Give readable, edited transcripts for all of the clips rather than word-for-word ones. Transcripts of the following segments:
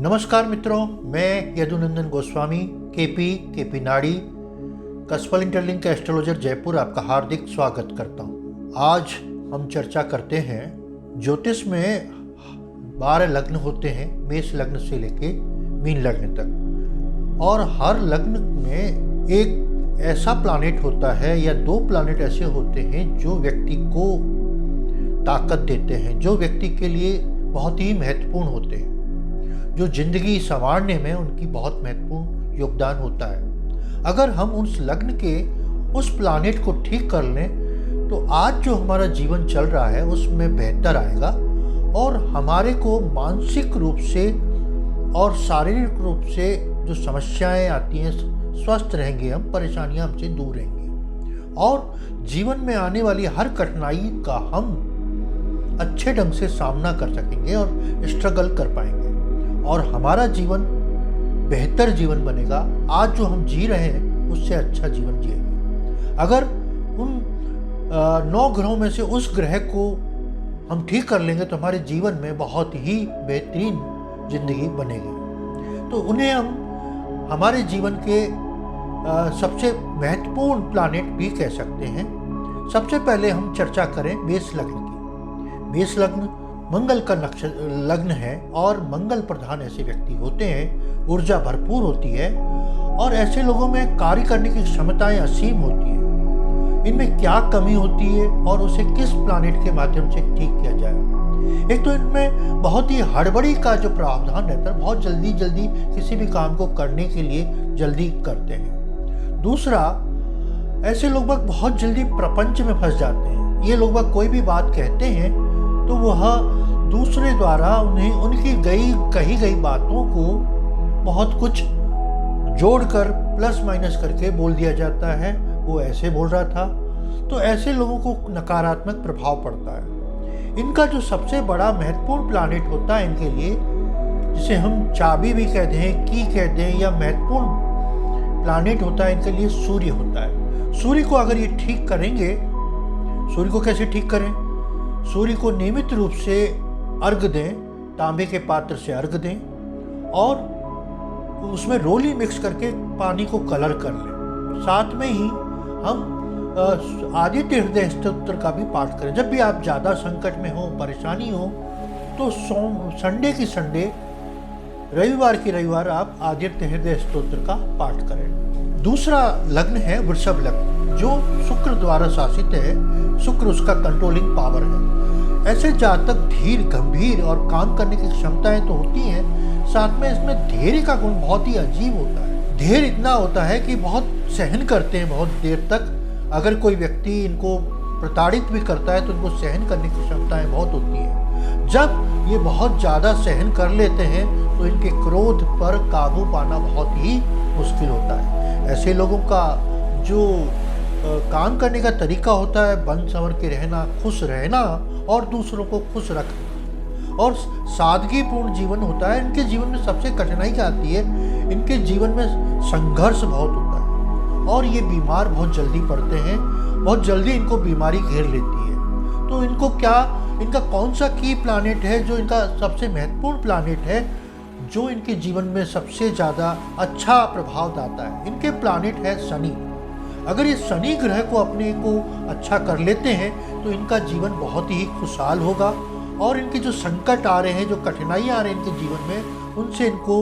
नमस्कार मित्रों, मैं यदुनंदन गोस्वामी केपी नाड़ी कस्पल इंटरलिंक एस्ट्रोलॉजर जयपुर आपका हार्दिक स्वागत करता हूँ। आज हम चर्चा करते हैं ज्योतिष में 12 लग्न होते हैं, मेष लग्न से लेके मीन लग्न तक, और हर लग्न में एक ऐसा प्लैनेट होता है या 2 प्लैनेट ऐसे होते हैं जो व्यक्ति को ताकत देते हैं, जो व्यक्ति के लिए बहुत ही महत्वपूर्ण होते हैं, जो जिंदगी संवारने में उनकी बहुत महत्वपूर्ण योगदान होता है। अगर हम उस लग्न के उस प्लैनेट को ठीक कर लें तो आज जो हमारा जीवन चल रहा है उसमें बेहतर आएगा और हमारे को मानसिक रूप से और शारीरिक रूप से जो समस्याएं आती हैं स्वस्थ रहेंगे, हम परेशानियां हमसे दूर रहेंगी और जीवन में आने वाली हर कठिनाई का हम अच्छे ढंग से सामना कर सकेंगे और स्ट्रगल कर पाएंगे और हमारा जीवन बेहतर जीवन बनेगा। आज जो हम जी रहे हैं उससे अच्छा जीवन जिएंगे। अगर उन 9 ग्रहों में से उस ग्रह को हम ठीक कर लेंगे तो हमारे जीवन में बहुत ही बेहतरीन जिंदगी बनेगी। तो उन्हें हम हमारे जीवन के सबसे महत्वपूर्ण प्लैनेट भी कह सकते हैं। सबसे पहले हम चर्चा करें मेष लग्न की। मेष लग्न मंगल का लग्न है और मंगल प्रधान ऐसे व्यक्ति होते हैं, ऊर्जा भरपूर होती है और ऐसे लोगों में कार्य करने की क्षमताएं असीम होती है। इनमें क्या कमी होती है और उसे किस प्लैनेट के माध्यम से ठीक किया जाए। एक तो इनमें बहुत ही हड़बड़ी का जो प्रावधान रहता है, बहुत जल्दी किसी भी काम को करने के लिए जल्दी करते हैं। दूसरा, ऐसे लोग बहुत जल्दी प्रपंच में फंस जाते हैं। ये लोग कोई भी बात कहते हैं तो वह दूसरे द्वारा उन्हें उनकी कही गई बातों को बहुत कुछ जोड़कर प्लस माइनस करके बोल दिया जाता है, वो ऐसे बोल रहा था। तो ऐसे लोगों को नकारात्मक प्रभाव पड़ता है। इनका जो सबसे बड़ा महत्वपूर्ण प्लैनेट होता है इनके लिए, जिसे हम चाबी भी कह दें, की कह दें, या महत्वपूर्ण प्लैनेट होता है इनके लिए, सूर्य होता है। सूर्य को अगर ये ठीक करेंगे, सूर्य को कैसे ठीक करें? सूर्य को नियमित रूप से अर्घ दें, तांबे के पात्र से अर्घ दें और उसमें रोली मिक्स करके पानी को कलर कर लें। साथ में ही हम आदित्य हृदय स्तोत्र का भी पाठ करें। जब भी आप ज़्यादा संकट में हो, परेशानी हो, तो संडे की संडे, रविवार की रविवार आप आदित्य हृदय स्तोत्र का पाठ करें। दूसरा लग्न है वृषभ लग्न, जो शुक्र द्वारा शासित है। शुक्र उसका कंट्रोलिंग पावर है। ऐसे जातक धीर, गंभीर और काम करने की क्षमताएं तो होती हैं, साथ में इसमें धैर्य का गुण बहुत ही अजीब होता है। धैर्य इतना होता है कि बहुत सहन करते हैं बहुत देर तक। अगर कोई व्यक्ति इनको प्रताड़ित भी करता है तो इनको सहन करने की क्षमताएं बहुत होती है। जब ये बहुत ज़्यादा सहन कर लेते हैं तो इनके क्रोध पर काबू पाना बहुत ही मुश्किल होता है। ऐसे लोगों का जो काम करने का तरीका होता है, बन संवर के रहना, खुश रहना और दूसरों को खुश रखना और सादगीपूर्ण जीवन होता है। इनके जीवन में सबसे कठिनाई क्या आती है? इनके जीवन में संघर्ष बहुत होता है और ये बीमार बहुत जल्दी पड़ते हैं, बहुत जल्दी इनको बीमारी घेर लेती है। तो इनको इनका कौन सा की प्लैनेट है जो इनका सबसे महत्वपूर्ण प्लैनेट है, जो इनके जीवन में सबसे ज़्यादा अच्छा प्रभाव डालता है? इनके प्लैनेट है शनि। अगर ये शनि ग्रह को अपने को अच्छा कर लेते हैं तो इनका जीवन बहुत ही खुशहाल होगा और इनके जो संकट आ रहे हैं, जो कठिनाइयाँ आ रही हैं इनके जीवन में, उनसे इनको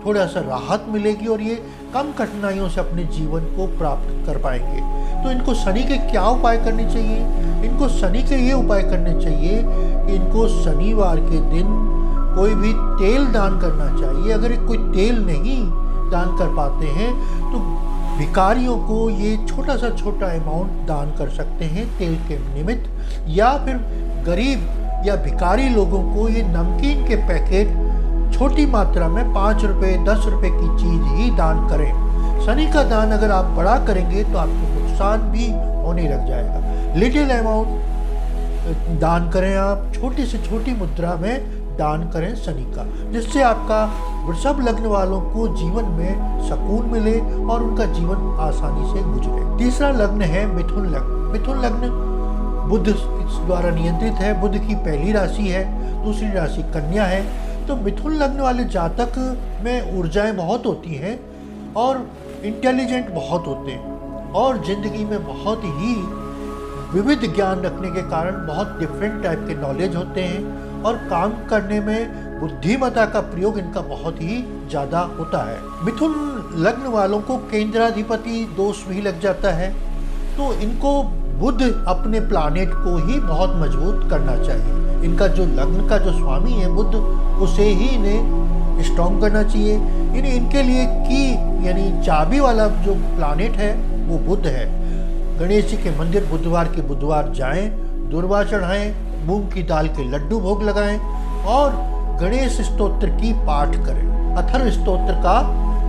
थोड़ा सा राहत मिलेगी और ये कम कठिनाइयों से अपने जीवन को प्राप्त कर पाएंगे। तो इनको शनि के क्या उपाय करने चाहिए? इनको शनि के ये उपाय करने चाहिए कि इनको शनिवार के दिन कोई भी तेल दान करना चाहिए। अगर कोई तेल नहीं दान कर पाते हैं तो भिखारियों को ये छोटा अमाउंट दान कर सकते हैं तेल के निमित्त, या फिर गरीब या भिखारी लोगों को ये नमकीन के पैकेट छोटी मात्रा में 5 रुपये 10 रुपये की चीज़ ही दान करें। शनि का दान अगर आप बड़ा करेंगे तो आपको नुकसान भी होने लग जाएगा। लिटिल अमाउंट दान करें, आप छोटी से छोटी मुद्रा में दान करें शनि का, जिससे आपका वृषभ लग्न वालों को जीवन में सुकून मिले और उनका जीवन आसानी से गुजरे। तीसरा लग्न है मिथुन लग्न। मिथुन लग्न बुध द्वारा नियंत्रित है। बुध की पहली राशि है, दूसरी राशि कन्या है। तो मिथुन लग्न वाले जातक में ऊर्जाएं बहुत होती हैं और इंटेलिजेंट बहुत होते हैं और ज़िंदगी में बहुत ही विविध ज्ञान रखने के कारण बहुत डिफरेंट टाइप के नॉलेज होते हैं और काम करने में बुद्धिमत्ता का प्रयोग इनका बहुत ही ज़्यादा होता है। मिथुन लग्न वालों को केंद्राधिपति दोष भी लग जाता है, तो इनको बुध अपने प्लानेट को ही बहुत मजबूत करना चाहिए। इनका जो लग्न का जो स्वामी है बुध, उसे ही इन्हें स्ट्रॉन्ग करना चाहिए। इनके लिए की यानी चाबी वाला जो प्लानेट है वो बुध है। गणेश जी के मंदिर बुधवार के बुधवार जाएं, दुर्वा चढ़ाएं, मूंग की दाल के लड्डू भोग लगाएं और गणेश स्तोत्र की पाठ करें। अथर्व स्तोत्र का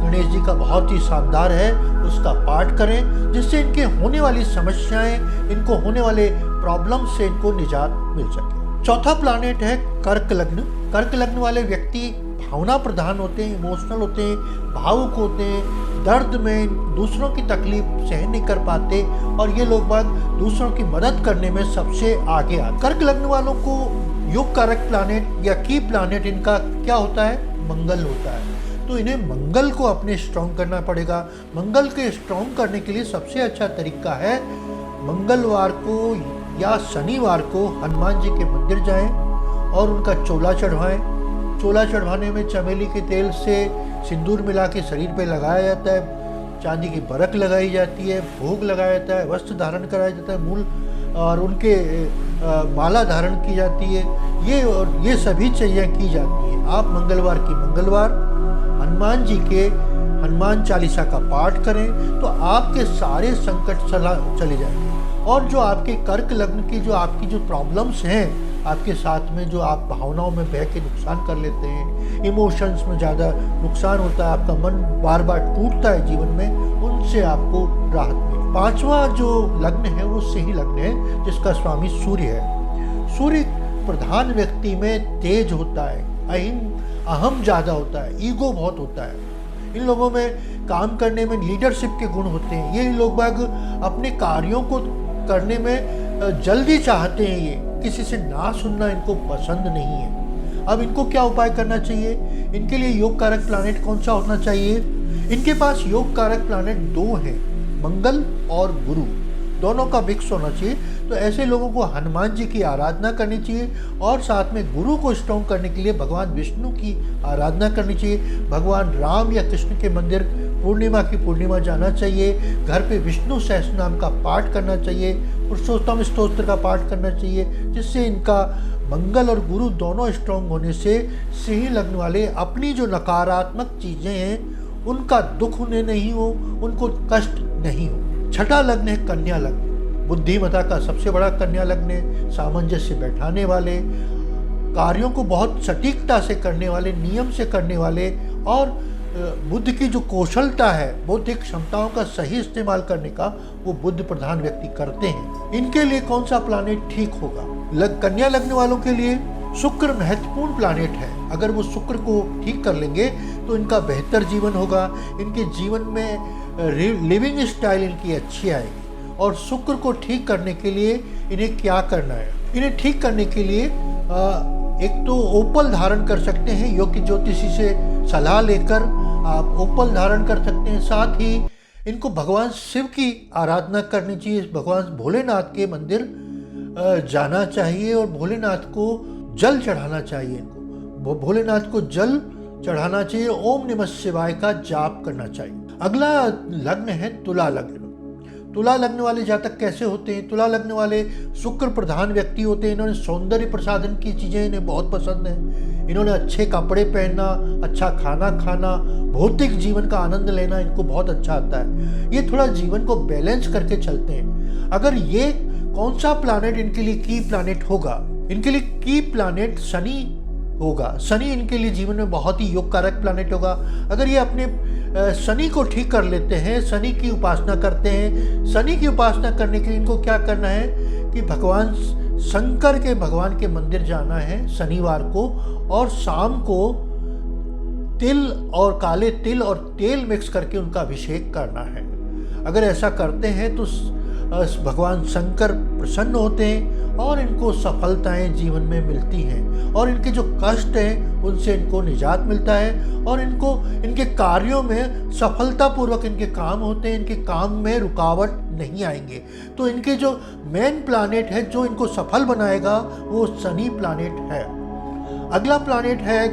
गणेश जी का बहुत ही शानदार है, उसका पाठ करें जिससे इनके होने वाली समस्याएं, इनको होने वाले प्रॉब्लम से इनको निजात मिल सके। चौथा प्लानेट है कर्क लग्न। कर्क लग्न वाले व्यक्ति भावना प्रधान होते हैं, इमोशनल होते हैं, भावुक होते हैं, दर्द में दूसरों की तकलीफ सहन नहीं कर पाते और ये लोग बाग दूसरों की मदद करने में सबसे आगे आते। कर्क लग्न वालों को योग कारक प्लानेट या की प्लानेट इनका क्या होता है? मंगल होता है। तो इन्हें मंगल को अपने स्ट्रॉन्ग करना पड़ेगा। मंगल के स्ट्रॉन्ग करने के लिए सबसे अच्छा तरीका है मंगलवार को या शनिवार को हनुमान जी के मंदिर जाएं और उनका चोला चढ़वाएं। चोला चढ़वाने में चमेली के तेल से सिंदूर मिला के शरीर पे लगाया जाता है, चांदी की बरक लगाई जाती है, भोग लगाया जाता है, वस्त्र धारण कराया जाता है, मूल और उनके माला धारण की जाती है। ये सभी चीज़ें की जाती हैं। आप मंगलवार की मंगलवार हनुमान जी के हनुमान चालीसा का पाठ करें तो आपके सारे संकट चले जाएंगे। और जो आपके कर्क लग्न की जो आपकी जो प्रॉब्लम्स हैं, आपके साथ में जो आप भावनाओं में बह के नुकसान कर लेते हैं, इमोशंस में ज़्यादा नुकसान होता है, आपका मन बार बार टूटता है जीवन में, उनसे आपको राहत मिले। पांचवा जो लग्न है वो सिंह लग्न है जिसका स्वामी सूर्य है। सूर्य प्रधान व्यक्ति में तेज होता है, अहम ज़्यादा होता है, ईगो बहुत होता है। इन लोगों में काम करने में लीडरशिप के गुण होते हैं। ये लोग बाग अपने कार्यों को करने में जल्दी चाहते हैं, ये किसी से ना सुनना इनको पसंद नहीं है। अब इनको क्या उपाय करना चाहिए? इनके लिए योग कारक प्लानेट कौन सा होना चाहिए? इनके पास योग कारक प्लानेट दो हैं, मंगल और गुरु, दोनों का मिक्स होना चाहिए। तो ऐसे लोगों को हनुमान जी की आराधना करनी चाहिए और साथ में गुरु को स्ट्रॉन्ग करने के लिए भगवान विष्णु की आराधना करनी चाहिए। भगवान राम या कृष्ण के मंदिर पूर्णिमा की पूर्णिमा जाना चाहिए। घर पे विष्णु सहस्त्र नाम का पाठ करना चाहिए, पुरुषोत्तम स्तोत्र का पाठ करना चाहिए, जिससे इनका मंगल और गुरु दोनों स्ट्रॉन्ग होने से सिंह लग्न वाले अपनी जो नकारात्मक चीज़ें हैं उनका दुख उन्हें नहीं हो, उनको कष्ट नहीं हो। छठा लग्न है कन्या लग्न। बुद्धिमत्ता का सबसे बड़ा कन्या लग्न है, सामंजस्य बैठाने वाले, कार्यों को बहुत सटीकता से करने वाले, नियम से करने वाले और बुद्ध की जो कौशलता है, बौद्धिक क्षमताओं का सही इस्तेमाल करने का वो बुद्ध प्रधान व्यक्ति करते हैं। इनके लिए कौन सा प्लानेट ठीक होगा? कन्या लग्न वालों के लिए शुक्र महत्वपूर्ण प्लानेट है। अगर वो शुक्र को ठीक कर लेंगे तो इनका बेहतर जीवन होगा, इनके जीवन में लिविंग स्टाइल इनकी अच्छी आएगी। और शुक्र को ठीक करने के लिए इन्हें क्या करना है? इन्हें ठीक करने के लिए एक तो ओपल धारण कर सकते हैं, योग्य ज्योतिषी से सलाह लेकर आप ओपल धारण कर सकते हैं। साथ ही इनको भगवान शिव की आराधना करनी चाहिए, भगवान भोलेनाथ के मंदिर जाना चाहिए और भोलेनाथ को जल चढ़ाना चाहिए। इनको भोलेनाथ को जल चढ़ाना चाहिए, ओम नमः शिवाय का जाप करना चाहिए। अगला लग्न है तुला लग्न। तुला लग्न वाले जातक कैसे होते हैं? तुला लग्न वाले शुक्र प्रधान व्यक्ति होते हैं। इन्होंने सौंदर्य प्रसाधन की चीज़ें इन्हें बहुत पसंद है। इन्होंने अच्छे कपड़े पहनना, अच्छा खाना खाना, भौतिक जीवन का आनंद लेना इनको बहुत अच्छा आता है। ये थोड़ा जीवन को बैलेंस करके चलते हैं। अगर ये कौन सा प्लानेट इनके लिए की प्लानेट होगा? इनके लिए की प्लानेट शनि होगा। शनि इनके लिए जीवन में बहुत ही योग कारक प्लानेट होगा। अगर ये अपने शनि को ठीक कर लेते हैं, शनि की उपासना करते हैं, शनि की उपासना करने के लिए इनको क्या करना है कि भगवान शंकर के भगवान के मंदिर जाना है शनिवार को और शाम को तिल और काले तिल और तेल मिक्स करके उनका अभिषेक करना है। अगर ऐसा करते हैं तो भगवान शंकर प्रसन्न होते हैं और इनको सफलताएं जीवन में मिलती हैं और इनके जो कष्ट हैं उनसे इनको निजात मिलता है और इनको इनके कार्यों में सफलतापूर्वक इनके काम होते हैं, इनके काम में रुकावट नहीं आएंगे। तो इनके जो मेन प्लैनेट है जो इनको सफल बनाएगा वो शनि प्लैनेट है। अगला प्लैनेट है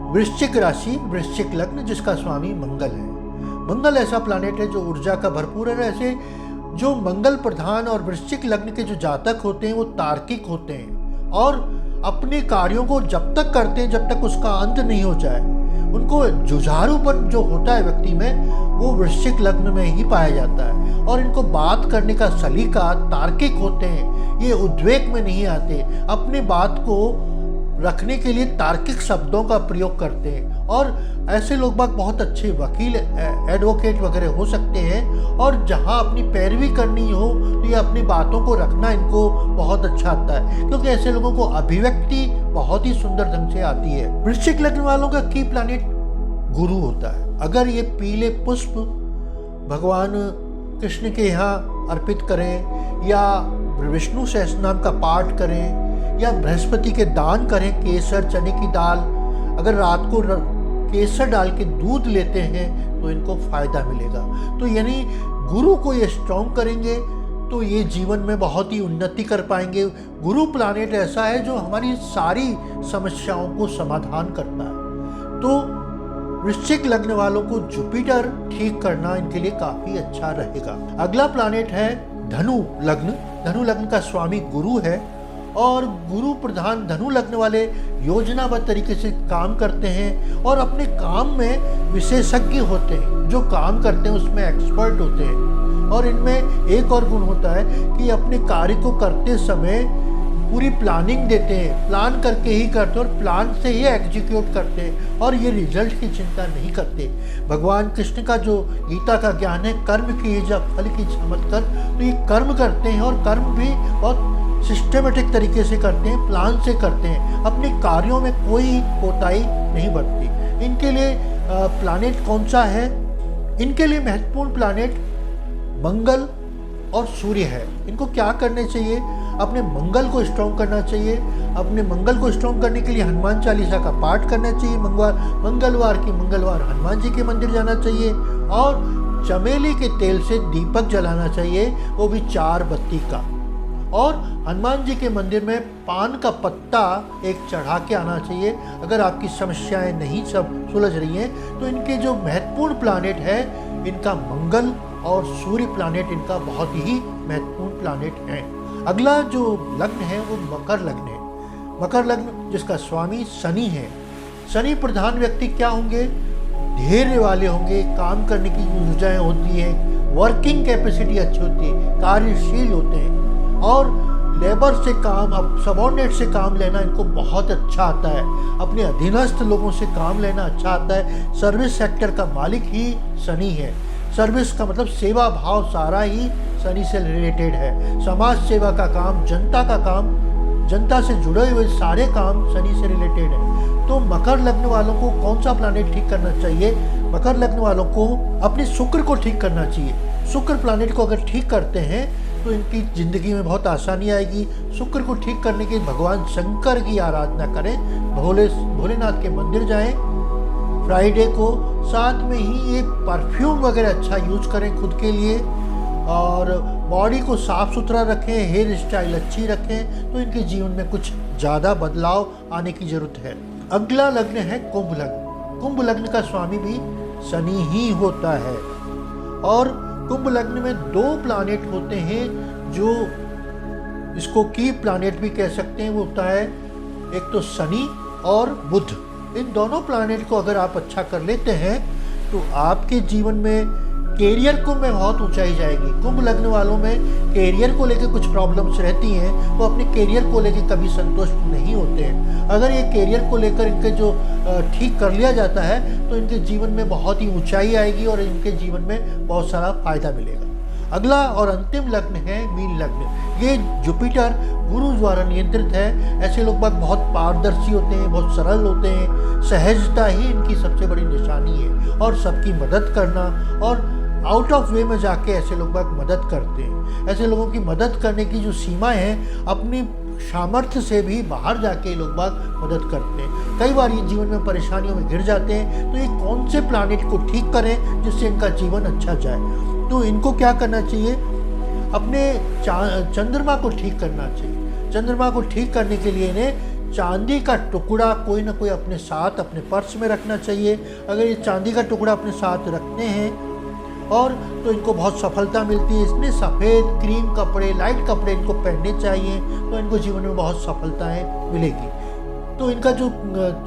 वृश्चिक राशि, वृश्चिक लग्न, जिसका स्वामी मंगल है। मंगल ऐसा प्लैनेट है जो ऊर्जा का भरपूर है। ऐसे जो मंगल प्रधान और वृश्चिक लग्न के जो जातक होते हैं वो तार्किक होते हैं और अपने कार्यों को जब तक करते हैं जब तक उसका अंत नहीं हो जाए। उनको जुझारूपन जो होता है व्यक्ति में वो वृश्चिक लग्न में ही पाया जाता है और इनको बात करने का सलीका तार्किक होते हैं। ये उद्वेग में नहीं आते, अपनी बात को रखने के लिए तार्किक शब्दों का प्रयोग करते हैं और ऐसे लोग बाग बहुत अच्छे वकील, एडवोकेट वगैरह हो सकते हैं और जहां अपनी पैरवी करनी हो तो ये अपनी बातों को रखना इनको बहुत अच्छा आता है क्योंकि ऐसे लोगों को अभिव्यक्ति बहुत ही सुंदर ढंग से आती है। वृश्चिक लग्न वालों का की प्लैनेट गुरु होता है। अगर ये पीले पुष्प भगवान कृष्ण के यहाँ अर्पित करें या विष्णु सहस्रनाम का पाठ करें या बृहस्पति के दान करें, केसर, चने की दाल, अगर रात को केसर डाल के दूध लेते हैं तो इनको फायदा मिलेगा। तो यानी गुरु को ये स्ट्रॉन्ग करेंगे तो ये जीवन में बहुत ही उन्नति कर पाएंगे। गुरु प्लैनेट ऐसा है जो हमारी सारी समस्याओं को समाधान करता है। तो वृश्चिक लग्न वालों को जुपिटर ठीक करना इनके लिए काफी अच्छा रहेगा। अगला प्लैनेट है धनु लग्न। धनु लग्न का स्वामी गुरु है और गुरु प्रधान धनु लग्न वाले योजनाबद्ध तरीके से काम करते हैं और अपने काम में विशेषज्ञ होते हैं। जो काम करते हैं उसमें एक्सपर्ट होते हैं और इनमें एक और गुण होता है कि अपने कार्य को करते समय पूरी प्लानिंग देते हैं, प्लान करके ही करते हैं और प्लान से ही एग्जीक्यूट करते हैं और ये रिजल्ट की चिंता नहीं करते। भगवान कृष्ण का जो गीता का ज्ञान है, कर्म की जब फल की मत कर, तो ये कर्म करते हैं और कर्म भी बहुत सिस्टमेटिक तरीके से करते हैं, प्लान से करते हैं, अपने कार्यों में कोई कोताही नहीं बरतती। इनके लिए प्लैनेट कौन सा है? इनके लिए महत्वपूर्ण प्लैनेट मंगल और सूर्य है। इनको क्या करने चाहिए? अपने मंगल को स्ट्रॉन्ग करना चाहिए। अपने मंगल को स्ट्रॉन्ग करने के लिए हनुमान चालीसा का पाठ करना चाहिए। मंगलवार हनुमान जी के मंदिर जाना चाहिए और चमेली के तेल से दीपक जलाना चाहिए, वो भी 4 बत्ती का। और हनुमान जी के मंदिर में पान का पत्ता एक चढ़ा के आना चाहिए। अगर आपकी समस्याएं नहीं सब सुलझ रही हैं तो इनके जो महत्वपूर्ण प्लैनेट है इनका मंगल और सूर्य प्लैनेट इनका बहुत ही महत्वपूर्ण प्लैनेट है। अगला जो लग्न है वो मकर लग्न है। मकर लग्न जिसका स्वामी शनि है। शनि प्रधान व्यक्ति क्या होंगे? धैर्य वाले होंगे, काम करने की ऊर्जाएं होती हैं, वर्किंग कैपेसिटी अच्छी होती है, कार्यशील होते हैं और लेबर से काम, अब सबॉर्डिनेट से काम लेना इनको बहुत अच्छा आता है। अपने अधीनस्थ लोगों से काम लेना अच्छा आता है। सर्विस सेक्टर का मालिक ही शनि है। सर्विस का मतलब सेवा भाव सारा ही शनि से रिलेटेड है। समाज सेवा का काम, जनता का काम, जनता से जुड़े हुए सारे काम शनि से रिलेटेड है। तो मकर लग्न वालों को कौन सा प्लैनेट ठीक करना चाहिए? मकर लग्न वालों को अपने शुक्र को ठीक करना चाहिए। शुक्र प्लैनेट को अगर ठीक करते हैं तो इनकी जिंदगी में बहुत आसानी आएगी। शुक्र को ठीक करने के लिए भगवान शंकर की आराधना करें, भोलेनाथ के मंदिर जाएं फ्राइडे को। साथ में ही ये परफ्यूम वगैरह अच्छा यूज करें खुद के लिए और बॉडी को साफ सुथरा रखें, हेयर स्टाइल अच्छी रखें, तो इनके जीवन में कुछ ज़्यादा बदलाव आने की ज़रूरत है। अगला लग्न है कुंभ लग्न। कुंभ लग्न का स्वामी भी शनि ही होता है और कुंभ लग्न में 2 प्लैनेट होते हैं जो इसको की प्लैनेट भी कह सकते हैं। वो होता है एक तो शनि और बुध। इन दोनों प्लैनेट को अगर आप अच्छा कर लेते हैं तो आपके जीवन में कैरियर को में बहुत ऊंचाई जाएगी। कुंभ लग्न वालों में कैरियर को लेकर कुछ प्रॉब्लम्स रहती हैं, वो अपने कैरियर को लेकर कभी संतुष्ट नहीं होते हैं। अगर ये कैरियर को लेकर इनके जो ठीक कर लिया जाता है तो इनके जीवन में बहुत ही ऊंचाई आएगी और इनके जीवन में बहुत सारा फायदा मिलेगा। अगला और अंतिम लग्न है मीन लग्न। ये जुपिटर गुरु द्वारा नियंत्रित है। ऐसे लोग बाग बहुत पारदर्शी होते हैं, बहुत सरल होते हैं, सहजता ही इनकी सबसे बड़ी निशानी है और सबकी मदद करना और आउट ऑफ वे में जाके ऐसे लोग बाग मदद करते हैं। ऐसे लोगों की मदद करने की जो सीमाएं हैं, अपनी सामर्थ्य से भी बाहर जाके लोग बाग मदद करते हैं। कई बार ये जीवन में परेशानियों में घिर जाते हैं, तो ये कौन से प्लानिट को ठीक करें जिससे इनका जीवन अच्छा जाए। तो इनको क्या करना चाहिए, अपने चंद्रमा को ठीक करना चाहिए। चंद्रमा को ठीक करने के लिए इन्हें चांदी का टुकड़ा कोई ना कोई अपने साथ अपने पर्स में रखना चाहिए। अगर ये चांदी का टुकड़ा अपने साथ रखते हैं और तो इनको बहुत सफलता मिलती है। इसमें सफ़ेद क्रीम कपड़े, लाइट कपड़े इनको पहनने चाहिए, तो इनको जीवन में बहुत सफलताएं मिलेगी। तो इनका जो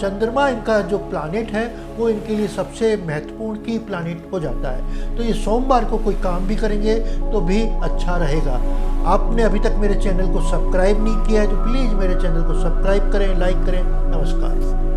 चंद्रमा, इनका जो प्लानिट है, वो इनके लिए सबसे महत्वपूर्ण की प्लानिट हो जाता है। तो ये सोमवार को कोई काम भी करेंगे तो भी अच्छा रहेगा। आपने अभी तक मेरे चैनल को सब्सक्राइब नहीं किया है तो प्लीज़ मेरे चैनल को सब्सक्राइब करें, लाइक करें। नमस्कार।